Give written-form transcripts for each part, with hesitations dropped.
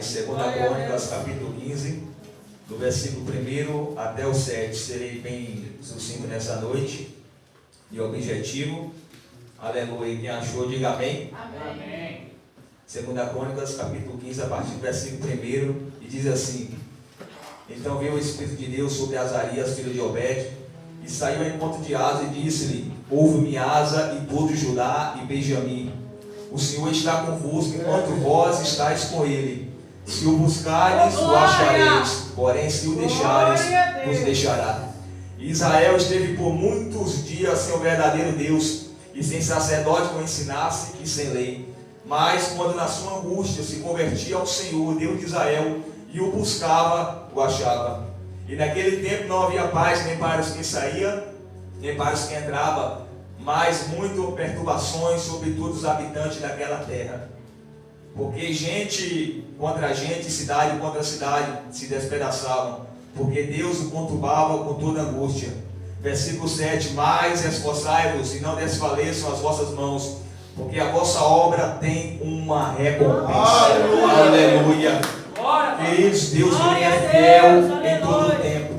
Segunda Crônicas, capítulo 15, do versículo 1 até o 7. Serei bem sucinto nessa noite e objetivo. Aleluia. Quem achou, diga amém. Amém. Segunda Crônicas, capítulo 15, a partir do versículo 1, e diz assim: Então veio o Espírito de Deus sobre Azarias, filho de Obed, e saiu ao encontro de Asa e disse-lhe: Ouve-me, Asa, e todo Judá e Benjamim. O Senhor está convosco enquanto vós estáis com ele. Se o buscares, o achareis, porém se o deixares, vos deixará. Israel esteve por muitos dias sem o verdadeiro Deus, e sem sacerdote que o ensinasse, e sem lei. Mas quando na sua angústia se convertia ao Senhor, Deus de Israel, e o buscava, o achava. E naquele tempo não havia paz nem para os que saíam, nem para os que entravam, mas muito perturbações sobre todos os habitantes daquela terra. Porque gente contra gente, cidade contra cidade se despedaçavam, porque Deus o conturbava com toda angústia. Versículo 7: Mas esforçai-vos e não desfaleçam as vossas mãos, porque a vossa obra tem uma recompensa. Aleluia. Queridos, Deus é fiel em todo o tempo.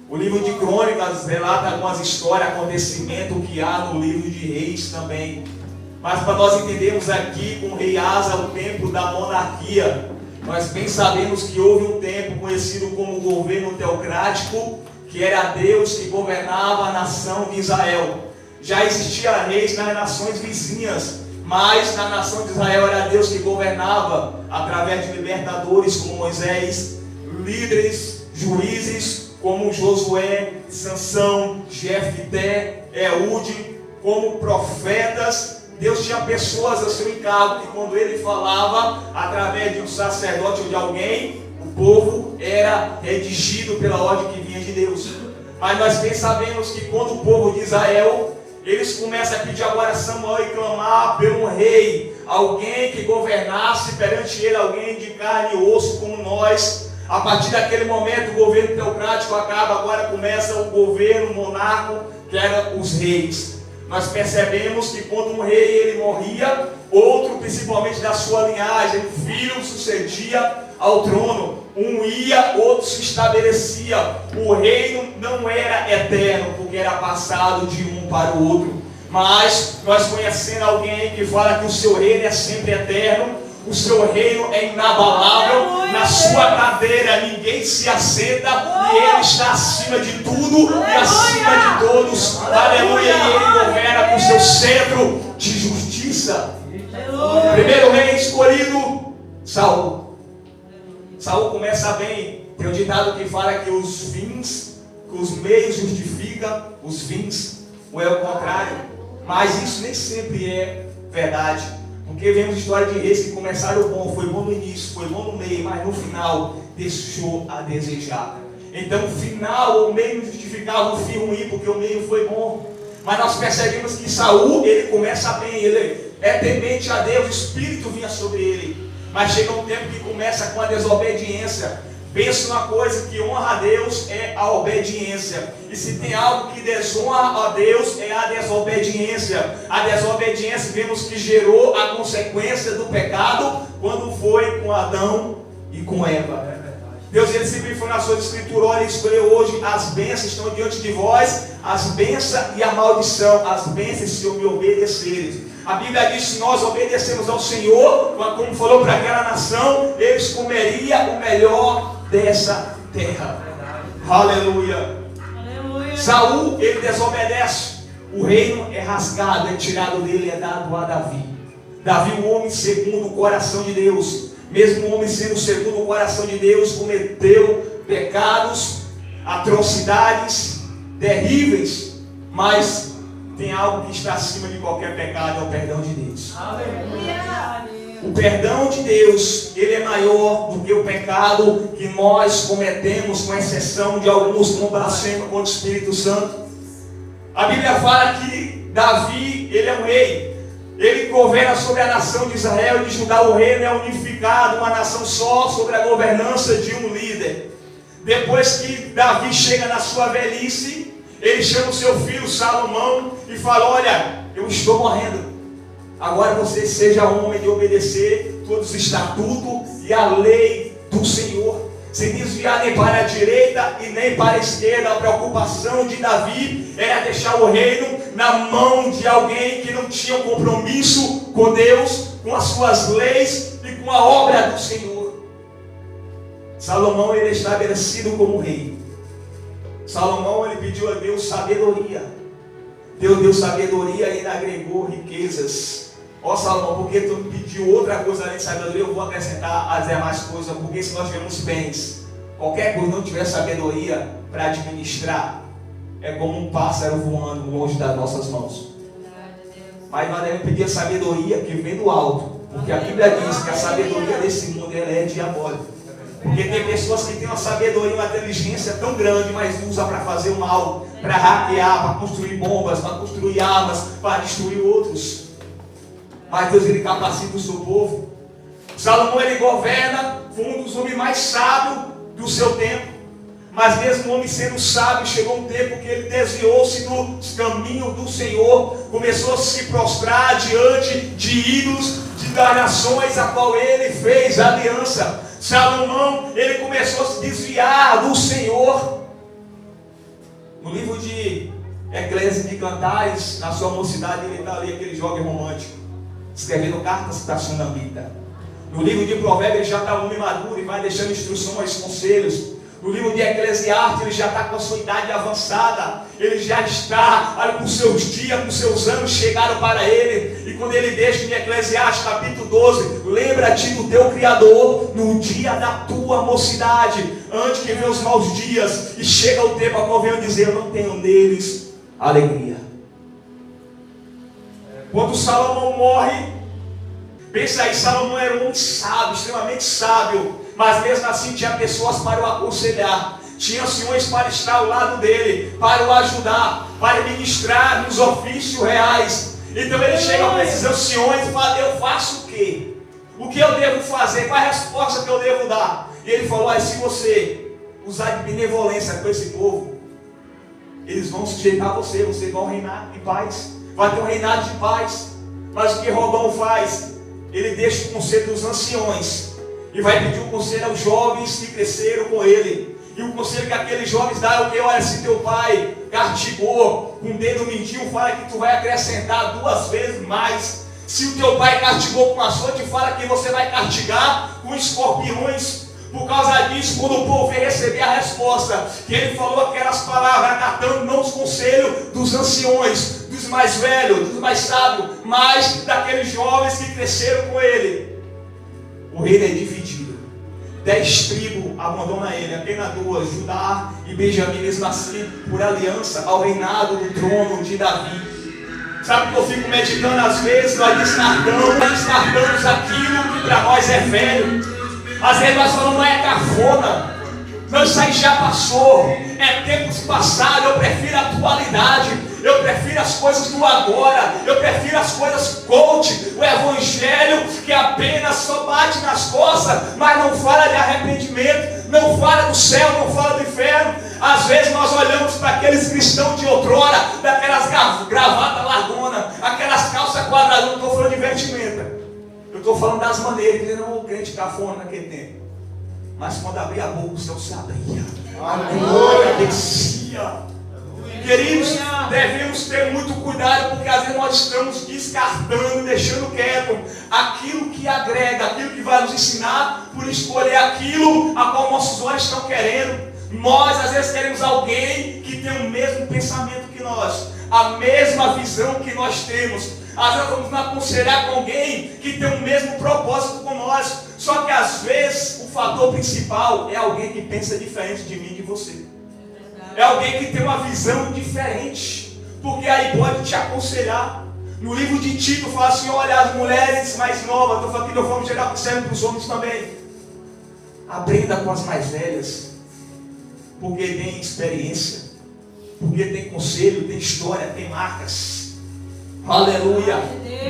O livro de Crônicas relata algumas histórias, acontecimentos que há no livro de Reis também. Mas para nós entendermos aqui com o rei Asa o tempo da monarquia, nós bem sabemos que houve um tempo conhecido como governo teocrático, que era Deus que governava a nação de Israel. Já existia reis nas nações vizinhas, mas na nação de Israel era Deus que governava através de libertadores como Moisés, líderes, juízes como Josué, Sansão, Jefté, Eude, como profetas. Deus tinha pessoas a seu encargo, que quando ele falava através de um sacerdote ou de alguém, o povo era redigido pela ordem que vinha de Deus. Mas nós bem sabemos que quando o povo de Israel, eles começam a pedir agora a Samuel e clamar pelo rei, alguém que governasse perante ele, alguém de carne e osso como nós. A partir daquele momento o governo teocrático acaba, agora começa o governo monarco, que eram os reis. Nós percebemos que quando um rei ele morria, outro, principalmente da sua linhagem, um filho sucedia ao trono. Um ia, outro se estabelecia. O reino não era eterno, porque era passado de um para o outro. Mas nós conhecendo alguém que fala que o seu reino é sempre eterno, o seu reino é inabalável, na sua cadeira ninguém se assenta, e ele está acima de tudo e acima de todos. Aleluia. E ele governa com seu cetro de justiça. Primeiro rei escolhido, Saul. Saul começa bem. Tem um ditado que fala que os meios justificam os fins, ou é o contrário. Mas isso nem sempre é verdade. Porque vemos história de reis que começaram bom, foi bom no início, foi bom no meio, mas no final deixou a desejar. Então o final ou o meio justificava o fim ruim, porque o meio foi bom. Mas nós percebemos que Saul, ele começa bem, ele é temente a Deus, o Espírito vinha sobre ele. Mas chega um tempo que começa com a desobediência. Pensa numa coisa que honra a Deus é a obediência. E se tem algo que desonra a Deus é a desobediência. A desobediência vemos que gerou a consequência do pecado quando foi com Adão e com Eva. Deus ele sempre foi na sua escritura, olha, escolheu hoje as bênçãos estão diante de vós, as bênçãos e a maldição, as bênçãos se eu me obedeceres. A Bíblia diz que se nós obedecemos ao Senhor, como falou para aquela nação, eles comeriam o melhor dessa terra. Aleluia. Saul, ele desobedece, o reino é rasgado, é tirado dele, é dado a Davi. Davi, um homem segundo o coração de Deus, mesmo um homem sendo segundo o coração de Deus, cometeu pecados, atrocidades terríveis, mas tem algo que está acima de qualquer pecado, é o perdão de Deus. Aleluia. O perdão de Deus, ele é maior do que o pecado que nós cometemos, com exceção de alguns como blasfema contra o Espírito Santo. A Bíblia fala que Davi, ele é um rei. Ele governa sobre a nação de Israel e de Judá. O reino é unificado, uma nação só, sobre a governança de um líder. Depois que Davi chega na sua velhice, ele chama o seu filho Salomão e fala: olha, eu estou morrendo, agora você seja homem de obedecer todos os estatutos e a lei do Senhor, sem desviar nem para a direita e nem para a esquerda. A preocupação de Davi era deixar o reino na mão de alguém que não tinha um compromisso com Deus, com as suas leis e com a obra do Senhor. Salomão, ele é estabelecido como rei. Salomão, ele pediu a Deus sabedoria. Deus deu sabedoria e ainda agregou riquezas. Ó Salomão, porque tu me pediu outra coisa além de sabedoria, eu vou acrescentar as demais coisas, porque se nós tivermos bens, qualquer coisa não tiver sabedoria para administrar, é como um pássaro voando longe das nossas mãos. Mas nós devemos pedir a sabedoria que vem do alto, porque a Bíblia diz que a sabedoria desse mundo ela é diabólica. Porque tem pessoas que têm uma sabedoria, uma inteligência tão grande, mas usa para fazer o mal, para hackear, para construir bombas, para construir armas, para destruir outros. Mas Deus, ele capacita o seu povo. Salomão, ele governa, foi um dos homens mais sábios do seu tempo. Mas mesmo o homem sendo sábio, chegou um tempo que ele desviou-se do caminho do Senhor, começou a se prostrar diante de ídolos, das nações a qual ele fez aliança. Salomão, ele começou a se desviar do Senhor. No livro de Eclesiastes de Cantares, na sua mocidade, ele está ali, aquele jovem romântico, escrevendo cartas para a sunamita. No livro de Provérbios, ele já está um homem maduro e vai deixando instruções, conselhos. No livro de Eclesiastes, ele já está com a sua idade avançada. Ele já está, olha, com seus dias, com seus anos chegaram para ele. E quando ele deixa em Eclesiastes capítulo 12, lembra-te do teu Criador no dia da tua mocidade, antes que venham os maus dias e chega o tempo a qual venham dizer: eu não tenho neles alegria. Quando Salomão morre, pensa aí, Salomão era um homem sábio, extremamente sábio. Mas mesmo assim tinha pessoas para o aconselhar, tinha anciões para estar ao lado dele, para o ajudar, para ministrar nos ofícios reais. Então ele chega para esses anciões e fala: eu faço o quê? O que eu devo fazer? Qual é a resposta que eu devo dar? E ele falou: se você usar de benevolência com esse povo, eles vão sujeitar você, vocês vão reinar em paz, vai ter um reinado de paz. Mas o que Robão faz? Ele deixa o conselho dos anciões e vai pedir o conselho aos jovens que cresceram com ele. E o conselho que aqueles jovens dão é o que? Olha, se teu pai castigou com o dedo mindinho, fala que tu vai acrescentar 2 vezes mais. Se o teu pai castigou com açoite, fala que você vai castigar com escorpiões. Por causa disso, quando o povo veio receber a resposta, que ele falou aquelas palavras, acatando não os conselhos dos anciões, dos mais velhos, dos mais sábios, mas daqueles jovens que cresceram com ele. O reino é dividido. 10 tribos abandonam ele, apenas 2, Judá e Benjamim, mesmo assim, por aliança ao reinado do trono de Davi. Sabe o que eu fico meditando às vezes? Nós descartamos aquilo que para nós é velho. Às vezes nós falamos: não é cafona, não, isso aí já passou, é tempos passados, eu prefiro a atualidade, eu prefiro as coisas do agora, eu prefiro as coisas coach, o evangelho que apenas só bate nas costas, mas não fala de arrependimento, não fala do céu, não fala do inferno. Às vezes nós olhamos para aqueles cristãos de outrora, daquelas gravatas largona, aquelas calças quadradas, não estou falando de vestimenta, eu estou falando das maneiras, que não o crente cafona naquele tempo. Mas quando abria a boca, o céu se abria, a glória descia. Queridos, devemos ter muito cuidado, porque às vezes nós estamos descartando, deixando quieto aquilo que agrega, aquilo que vai nos ensinar, por escolher aquilo a qual nossos olhos estão querendo. Nós às vezes queremos alguém que tem o mesmo pensamento que nós, a mesma visão que nós temos. Às vezes vamos nos aconselhar com alguém que tem o mesmo propósito com nós. Só que às vezes o fator principal é alguém que pensa diferente de mim e de você. É alguém que tem uma visão diferente, porque aí pode te aconselhar. No livro de Tito fala assim: olha, as mulheres mais novas, estou falando que nós vamos gerar serve para os homens também. Aprenda com as mais velhas, porque tem experiência, porque tem conselho, tem história, tem marcas. Aleluia!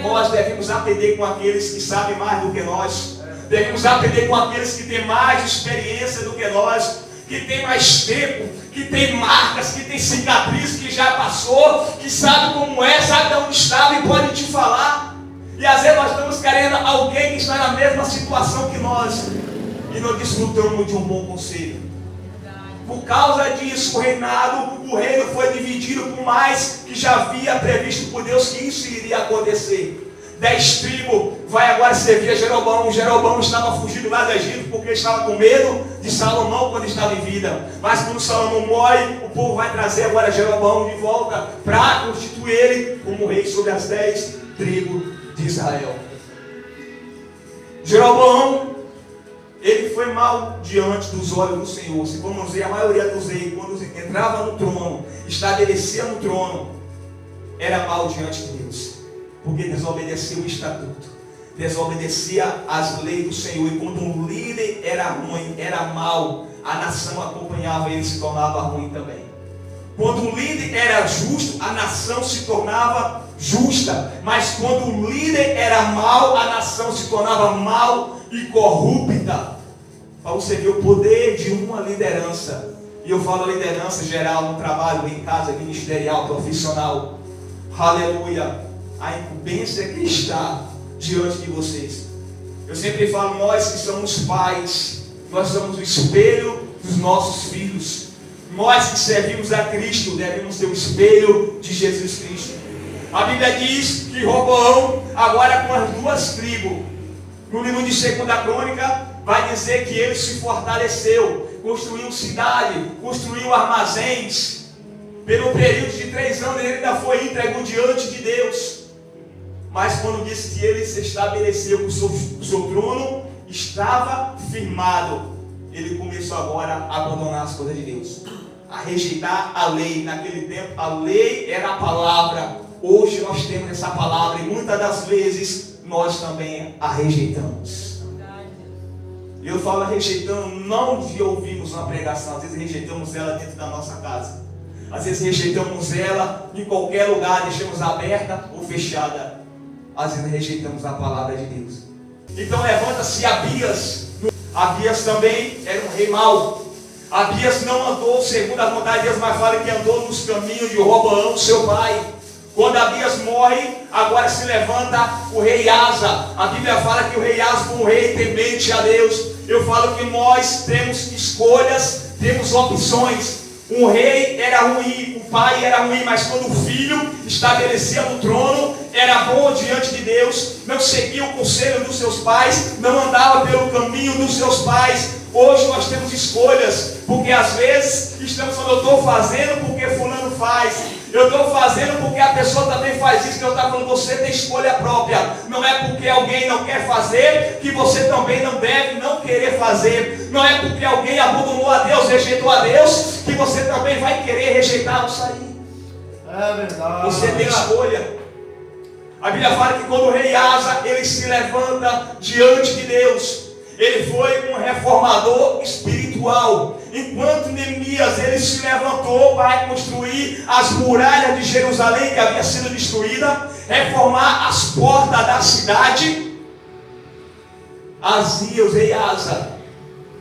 Nós devemos aprender com aqueles que sabem mais do que nós. Devemos aprender com aqueles que têm mais experiência do que nós, que tem mais tempo, que tem marcas, que tem cicatriz, que já passou, que sabe como é, sabe de onde estava e pode te falar. E às vezes nós estamos querendo alguém que está na mesma situação que nós e não desfrutamos de um bom conselho. Por causa disso, o reino foi dividido por mais que já havia previsto por Deus que isso iria acontecer. 10 tribos vai agora servir a Jeroboão. Jeroboão estava fugindo lá do Egito porque estava com medo de Salomão quando estava em vida. Mas quando Salomão morre, o povo vai trazer agora Jeroboão de volta para constituir ele como rei sobre as 10 tribos de Israel. Jeroboão, ele foi mal diante dos olhos do Senhor. Se vamos ver, a maioria dos reis, quando entrava no trono, estabelecia no trono, era mal diante de Deus, porque desobedecia o estatuto, desobedecia as leis do Senhor. E quando um líder era ruim, era mal, a nação acompanhava ele, se tornava ruim também. Quando o líder era justo, a nação se tornava justa. Mas quando o líder era mau, a nação se tornava mal e corrupta. Para você ver o poder de uma liderança. E eu falo liderança geral no trabalho, em casa, ministerial, profissional. Aleluia. A incumbência que está diante de vocês. Eu sempre falo, nós que somos pais, nós somos o espelho dos nossos filhos. Nós que servimos a Cristo devemos ser o espelho de Jesus Cristo. A Bíblia diz que Roboão, agora com as 2 tribos, no livro de 2ª Crônica, vai dizer que ele se fortaleceu, construiu cidade, construiu armazéns. Pelo período de 3 anos ele ainda foi entregue diante de Deus. Mas quando disse que ele se estabeleceu, que o seu trono estava firmado, ele começou agora a abandonar as coisas de Deus, a rejeitar a lei. Naquele tempo a lei era a palavra. Hoje nós temos essa palavra e muitas das vezes nós também a rejeitamos. Eu falo rejeitando não de ouvirmos uma pregação, às vezes rejeitamos ela dentro da nossa casa, às vezes rejeitamos ela em qualquer lugar, deixamos aberta ou fechada. Às vezes rejeitamos a palavra de Deus. Então levanta-se Abias. Abias também era um rei mau. Abias não andou segundo a vontade de Deus, mas fala que andou nos caminhos de Roboão, seu pai. Quando Abias morre, agora se levanta o rei Asa. A Bíblia fala que o rei Asa foi um rei temente a Deus. Eu falo que nós temos escolhas, temos opções. Um rei era ruim, o pai era ruim, mas quando o filho estabelecia no trono, era bom diante de Deus, não seguia o conselho dos seus pais, não andava pelo caminho dos seus pais. Hoje nós temos escolhas, porque às vezes estamos falando, eu estou fazendo porque fulano faz, eu estou fazendo porque a pessoa também faz isso, que eu estou falando, você tem escolha própria. Não é porque alguém não quer fazer, que você também não deve não querer fazer. Não é porque alguém abandonou a Deus, rejeitou a Deus, que você também vai querer rejeitar ou sair. É verdade. Você tem escolha. A Bíblia fala que quando o rei Asa, ele se levanta diante de Deus, ele foi um reformador espiritual. Enquanto Neemias ele se levantou para construir as muralhas de Jerusalém que havia sido destruída, reformar as portas da cidade, Azias, o rei Asa,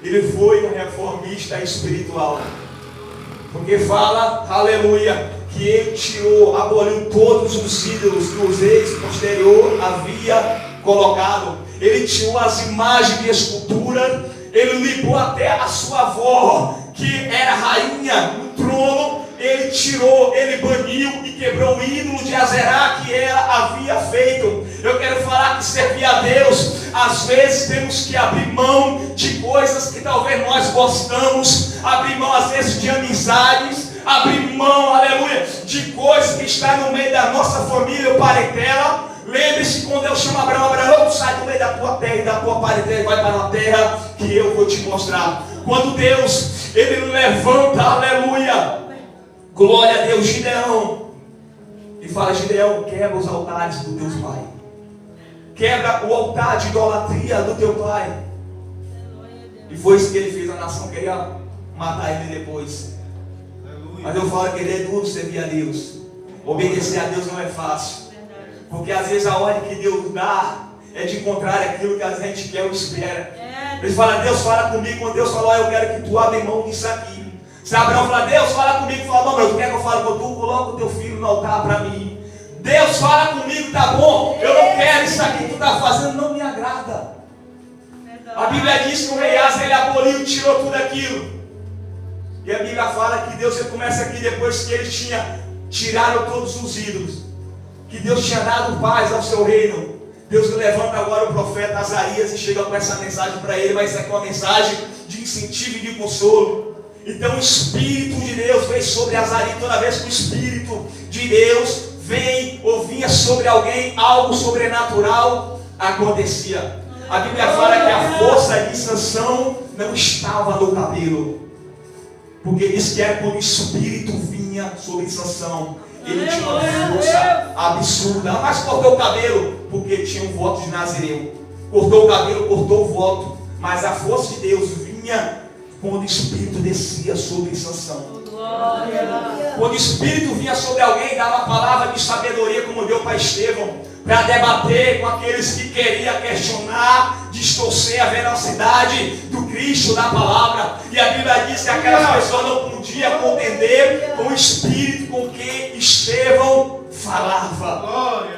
ele foi um reformista espiritual. Porque fala, aleluia, que ele tirou, aboliu todos os ídolos que os reis posterior havia colocado. Ele tirou as imagens de escultura, ele limpou até a sua avó, que era rainha no trono, ele tirou, ele baniu e quebrou o ídolo de Azerá que ela havia feito. Eu quero falar que servir a Deus, às vezes temos que abrir mão de coisas que talvez nós gostamos, abrir mão às vezes de amizades, abrir mão, aleluia, de coisas que está no meio da nossa família ou parentela. Lembre-se, quando Deus chama Abraão, Abraão, sai do meio da tua terra e da tua parentela e vai para uma terra que eu vou te mostrar. Quando Deus, ele levanta, aleluia, glória a Deus, Gideão, e fala, Gideão, quebra os altares do teu pai, quebra o altar de idolatria do teu pai. E foi isso que ele fez. A nação queria matar ele depois. Mas eu falo que ele é duro servir a Deus. Obedecer a Deus não é fácil. Porque às vezes a ordem que Deus dá é de contrário àquilo que a gente quer ou espera. Ele fala, Deus fala comigo. Quando Deus fala, eu quero que tu abra mão disso aqui. Se Abraão falar, Deus fala comigo, fala, não, tu quer que eu fale com tu? Coloca o teu filho no altar para mim. Deus fala comigo, tá bom, eu não quero isso aqui que tu está fazendo, não me agrada. A Bíblia diz que o rei Asa, ele aboliu, tirou tudo aquilo. E a Bíblia fala que Deus, ele começa aqui depois que ele tiraram todos os ídolos, que Deus tinha dado paz ao seu reino. Deus levanta agora o profeta Azarias e chega com essa mensagem para ele, mas isso aqui é uma mensagem de incentivo e de consolo. Então o Espírito de Deus veio sobre Azarias. Toda vez que o Espírito de Deus vem ou vinha sobre alguém, algo sobrenatural acontecia. A Bíblia fala que a força de Sansão não estava no cabelo, porque diz que era quando o Espírito vinha sobre Sansão, ele tinha uma força absurda. Mas cortou o cabelo, porque tinha um voto de Nazireu. Cortou o cabelo, cortou o voto, mas a força de Deus vinha quando o Espírito descia sobre Sansão. Quando o Espírito vinha sobre alguém, dava a palavra de sabedoria, como deu para Estevão, para debater com aqueles que queriam questionar, distorcer a veracidade do Cristo, da palavra. E a Bíblia diz que aquelas pessoas não podiam contender com o Espírito com que Estevão falava.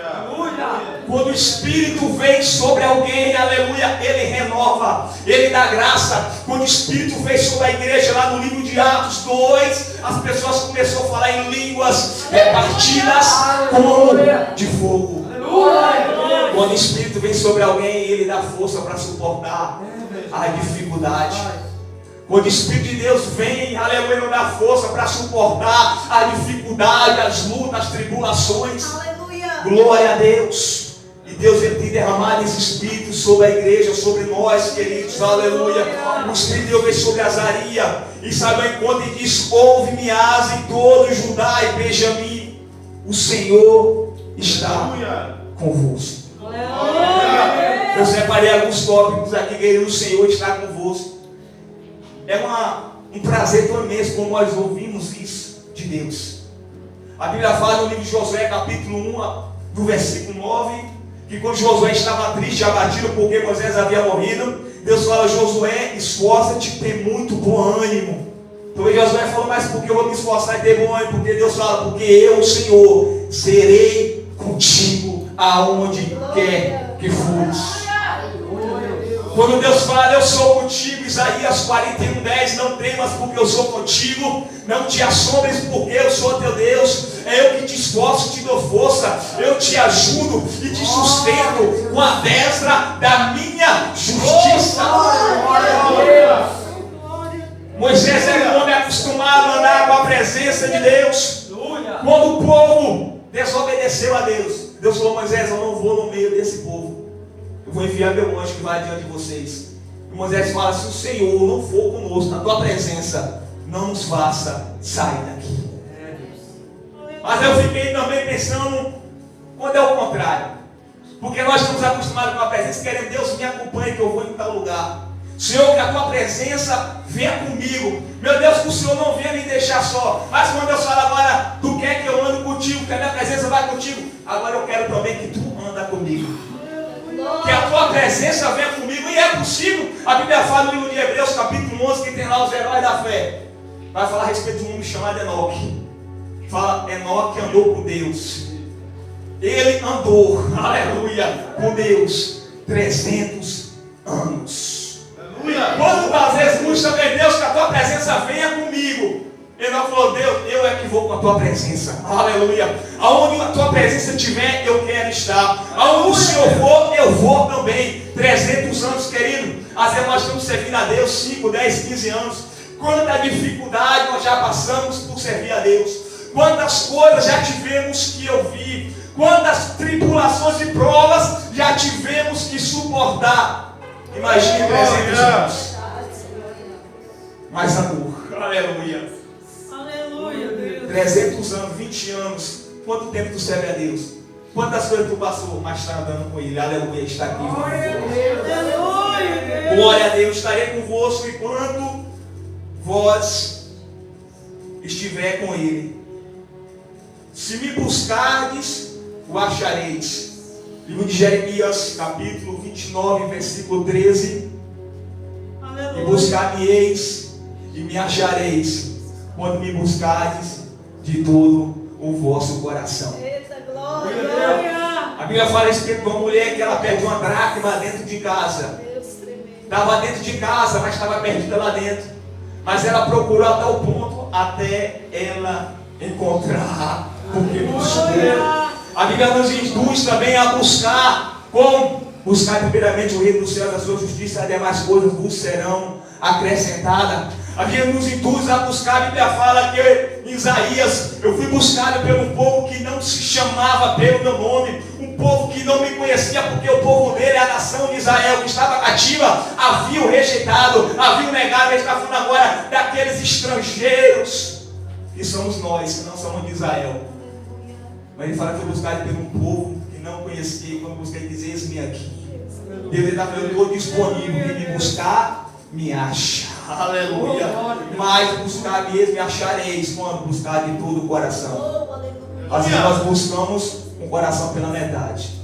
Quando o Espírito vem sobre alguém, aleluia, ele renova, ele dá graça. Quando o Espírito veio sobre a igreja, lá no livro de Atos 2, as pessoas começaram a falar em línguas repartidas como de fogo. Quando o Espírito vem sobre alguém, ele dá força para suportar a dificuldade. Quando o Espírito de Deus vem, aleluia, não dá força para suportar a dificuldade, as lutas, as tribulações. Glória a Deus. E Deus, ele tem derramado esse Espírito sobre a igreja, sobre nós, queridos, aleluia. O Espírito de Deus veio sobre Azarias, e saiu ao encontro e disse: ouve-me, Asa, e todo Judá e Benjamim, o Senhor está convosco. Eu separei alguns tópicos aqui, querido, o Senhor está convosco. É um prazer tão imenso como nós ouvimos isso de Deus. A Bíblia fala no livro de Josué, capítulo 1, do versículo 9, que quando Josué estava triste, abatido porque Moisés havia morrido, Deus fala: Josué, esforça-te, tem muito bom ânimo. Então Josué falou: mas por que eu vou me esforçar e ter bom ânimo? Porque Deus fala: porque eu, o Senhor, serei contigo aonde quer que fores. Quando Deus fala: eu sou contigo, Isaías 41:10, não temas porque eu sou contigo, não te assombres porque eu sou teu Deus, é eu que te esforço, te dou força, eu te ajudo e te sustento com a destra da minha justiça. Moisés era um homem acostumado a andar com a presença de Deus. Quando o povo desobedeceu a Deus, Deus falou: Moisés, eu não vou no meio desse povo, eu vou enviar meu anjo que vai diante de vocês. E Moisés fala: se o Senhor não for conosco, na tua presença, não nos faça sair daqui. Mas eu fiquei também pensando, quando é o contrário, porque nós estamos acostumados com a presença, querendo: Deus me acompanhe que eu vou em tal lugar. Senhor, que a tua presença venha comigo. Meu Deus, que o Senhor não venha me deixar só. Mas quando Deus fala: agora tu quer que eu ande contigo, que a minha presença vai contigo, agora eu quero também que tu anda comigo. Que a tua presença venha comigo. E é possível. A Bíblia fala no livro de Hebreus, capítulo 11, que tem lá os heróis da fé. Vai falar a respeito de um homem chamado Enoque. Fala: Enoque andou com Deus. Ele andou, aleluia, com Deus 300 anos. Quando às vezes busca também, Deus, que a tua presença venha comigo. Ele não falou: Deus, eu é que vou com a tua presença. Aleluia. Aonde a tua presença estiver, eu quero estar. Aonde o Senhor for, eu vou também. 300 anos, querido. Às vezes nós estamos servindo a Deus 5, 10, 15 anos. Quanta dificuldade nós já passamos por servir a Deus. Quantas coisas já tivemos que ouvir. Quantas tribulações e provas já tivemos que suportar. Imagine 300 anos. Mais amor. Aleluia. Aleluia, Deus. 300 anos, 20 anos. Quanto tempo tu serve a Deus? Quantas coisas tu passou, mas está andando com Ele. Aleluia, está aqui. Aleluia, Glória a Deus, estarei convosco enquanto vós estiver com Ele. Se me buscardes, o achareis. Livro de Jeremias, capítulo 29, versículo 13. aleluia. E buscar-me-eis e me achareis quando me buscardes de todo o vosso coração. Eita, glória. A Bíblia fala a respeito de uma mulher que ela perdeu uma dracma dentro de casa. Estava dentro de casa, mas estava perdida lá dentro. Mas ela procurou até o ponto, até ela encontrar. Porque buscou. A Bíblia nos induz também a buscar. Como? Buscar primeiramente o reino dos céus, a sua justiça, as demais coisas vos serão acrescentadas. A Bíblia nos induz a buscar. A Bíblia fala que em Isaías, eu fui buscado pelo povo que não se chamava pelo meu nome, um povo que não me conhecia, porque o povo dele, a nação de Israel que estava cativa, havia o rejeitado, havia o negado. Ele está falando agora daqueles estrangeiros que somos nós, que não somos de Israel. Mas ele fala que foi buscado pelo povo que não conhecia, e quando busquei dizer, eis-me aqui. Deus está falando, eu estou disponível, quem me buscar, me acha. Aleluia. Mas buscar mesmo e achareis quando buscar de todo o coração. Às vezes nós buscamos um coração pela metade.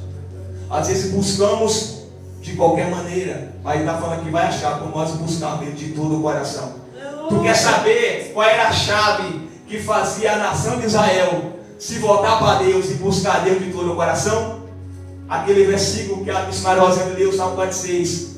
Às vezes buscamos de qualquer maneira. Mas ele está falando que vai achar quando nós buscarmos de todo o coração. Tu quer saber qual era a chave que fazia a nação de Israel se voltar para Deus e buscar Deus de todo o coração? Aquele versículo que a missionária Rosana leu, Salmo 46.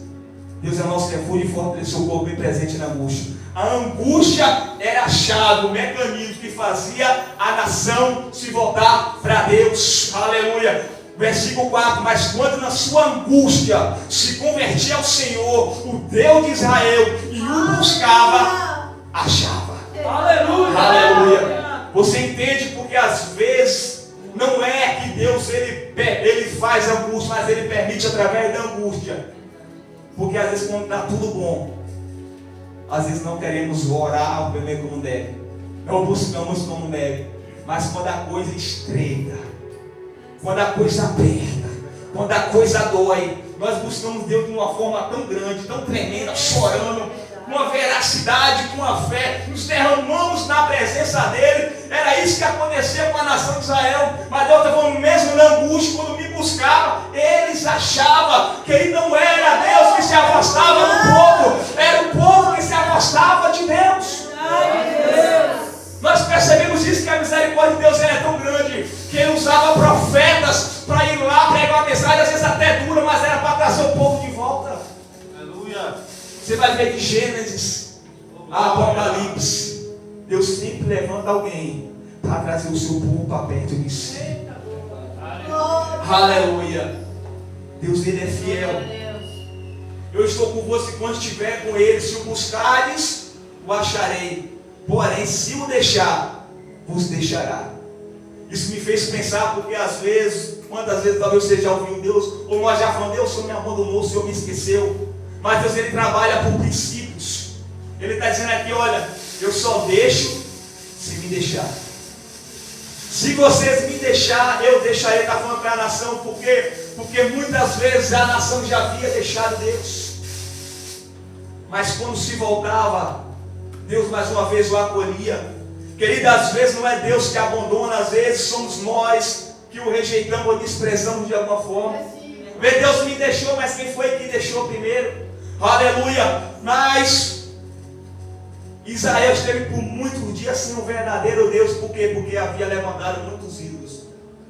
Deus é nosso refúgio e fortalece o corpo bem presente na angústia. A angústia era a chave, o mecanismo que fazia a nação se voltar para Deus. Aleluia. Versículo 4. Mas quando na sua angústia se convertia ao Senhor, o Deus de Israel, e o buscava, achava. Aleluia. Aleluia. Você entende porque às vezes não é que Deus ele faz angústia, mas ele permite através da angústia. Porque às vezes quando está tudo bom, às vezes não queremos orar primeiro como deve, não buscamos como deve. Mas quando a coisa estreita, quando a coisa aperta, quando a coisa dói, nós buscamos Deus de uma forma tão grande, tão tremenda, chorando, com uma veracidade, com uma fé, nos derramamos na presença dele. Era isso que acontecia com a nação de Israel. Mas Deus estava falando, mesmo na angústia, quando me buscava, eles achavam que ele não era Deus que se afastava do povo, era o povo que se afastava de Deus. Nós percebemos isso, que a misericórdia de Deus é tão grande, que ele usava profetas para ir lá pregar uma mensagem, às vezes até dura, mas era para trazer o povo de volta. Aleluia. Você vai ver de Gênesis a Apocalipse, Deus sempre levanta alguém para trazer o seu povo para perto de si. Aleluia. Deus, ele é fiel. Eu estou convosco quando estiver com ele. Se o buscares, o acharei. Porém, se o deixar, vos deixará. Isso me fez pensar, porque às vezes, quantas vezes talvez você já ouviu Deus, ou nós já falamos, Deus, o Senhor me abandonou, o Senhor me esqueceu. Mas Deus, ele trabalha por princípios. Ele está dizendo aqui, olha, eu só deixo se me deixar. Se vocês me deixar, eu deixarei. Está falando para a nação, por quê? Porque muitas vezes a nação já havia deixado Deus. Mas quando se voltava, Deus mais uma vez o acolhia. Querido, às vezes não é Deus que abandona, às vezes somos nós que o rejeitamos ou desprezamos de alguma forma. Deus me deixou, mas quem foi que deixou primeiro? Aleluia. Mas Israel esteve por muitos dias sem o verdadeiro Deus. Por quê? Porque havia levantado muitos ídolos,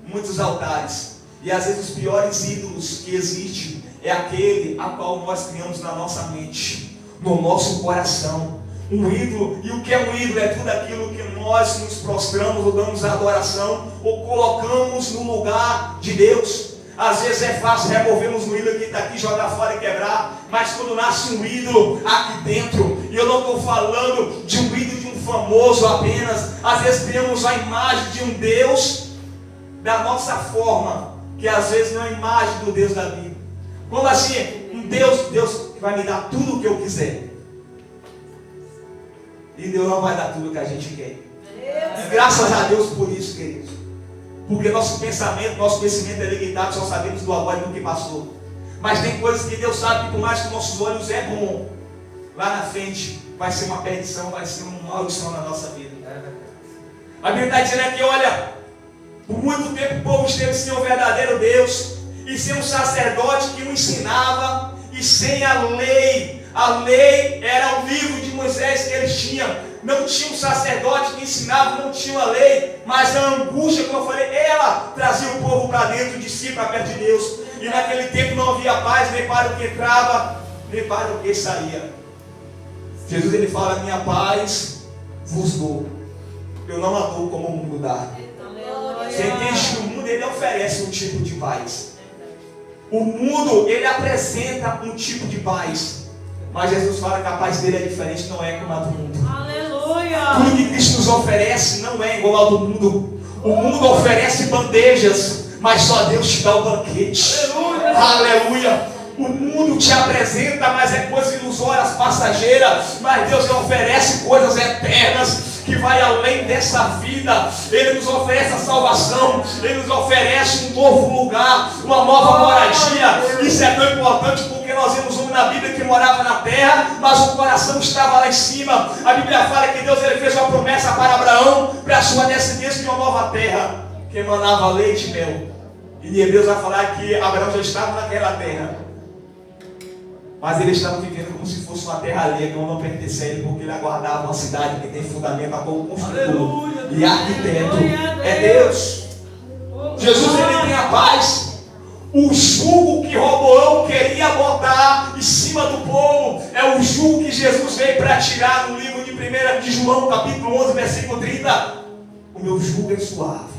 muitos altares. E às vezes os piores ídolos que existem é aquele a qual nós criamos na nossa mente, no nosso coração. Um ídolo, e o que é um ídolo? É tudo aquilo que nós nos prostramos ou damos adoração ou colocamos no lugar de Deus. Às vezes é fácil removermos um ídolo que está aqui, jogar fora e quebrar. Mas quando nasce um ídolo aqui dentro, e eu não estou falando de um ídolo de um famoso apenas. Às vezes temos a imagem de um Deus da nossa forma, que às vezes não é a imagem do Deus da Bíblia. Como assim? Um Deus que vai me dar tudo o que eu quiser. E Deus não vai dar tudo o que a gente quer. E graças a Deus por isso, queridos. Porque nosso pensamento, nosso conhecimento é limitado, só sabemos do agora e do que passou. Mas tem coisas que Deus sabe que por mais que nossos olhos é bom, lá na frente vai ser uma perdição, vai ser uma maldição na nossa vida. A Bíblia está dizendo aqui, olha, por muito tempo o povo esteve sem o verdadeiro Deus, e sem um sacerdote que o ensinava, e sem a lei. A lei era o livro de Moisés que eles tinham. não tinha um sacerdote que ensinava, não tinha uma lei, mas a angústia, como eu falei, ela trazia o povo para dentro de si, para perto de Deus. E naquele tempo não havia paz, nem para o que entrava, nem para o que saía. Jesus ele fala: minha paz vos dou, eu não a dou como o mundo dá. Você entende que o mundo ele oferece um tipo de paz. O mundo ele apresenta um tipo de paz, mas Jesus fala que a paz dele é diferente, não é como a do mundo. Aleluia. Tudo que Cristo nos oferece não é igual ao do mundo. O mundo oferece bandejas, mas só Deus te dá o banquete. Aleluia. Aleluia. O mundo te apresenta, mas é coisas ilusórias, passageiras. Mas Deus oferece coisas eternas, que vai além dessa vida. Ele nos oferece a salvação. Ele nos oferece um novo lugar, uma nova moradia. Isso é tão importante porque nós vemos um na Bíblia que morava na terra, mas o coração estava lá em cima. A Bíblia fala que Deus ele fez uma promessa para Abraão, para a sua descendência, de uma nova terra que emanava leite e mel. E em Hebreus vai falar que Abraão já estava naquela terra, mas ele estava vivendo como se fosse uma terra alheia, que não pertencia a ele, porque ele aguardava uma cidade que tem fundamento, a qual construtor e arquiteto é Deus. Jesus ele tem a paz. O jugo que Roboão queria botar em cima do povo é o jugo que Jesus veio para tirar no livro de 1 de João, capítulo 11, versículo 30. O meu jugo é suave.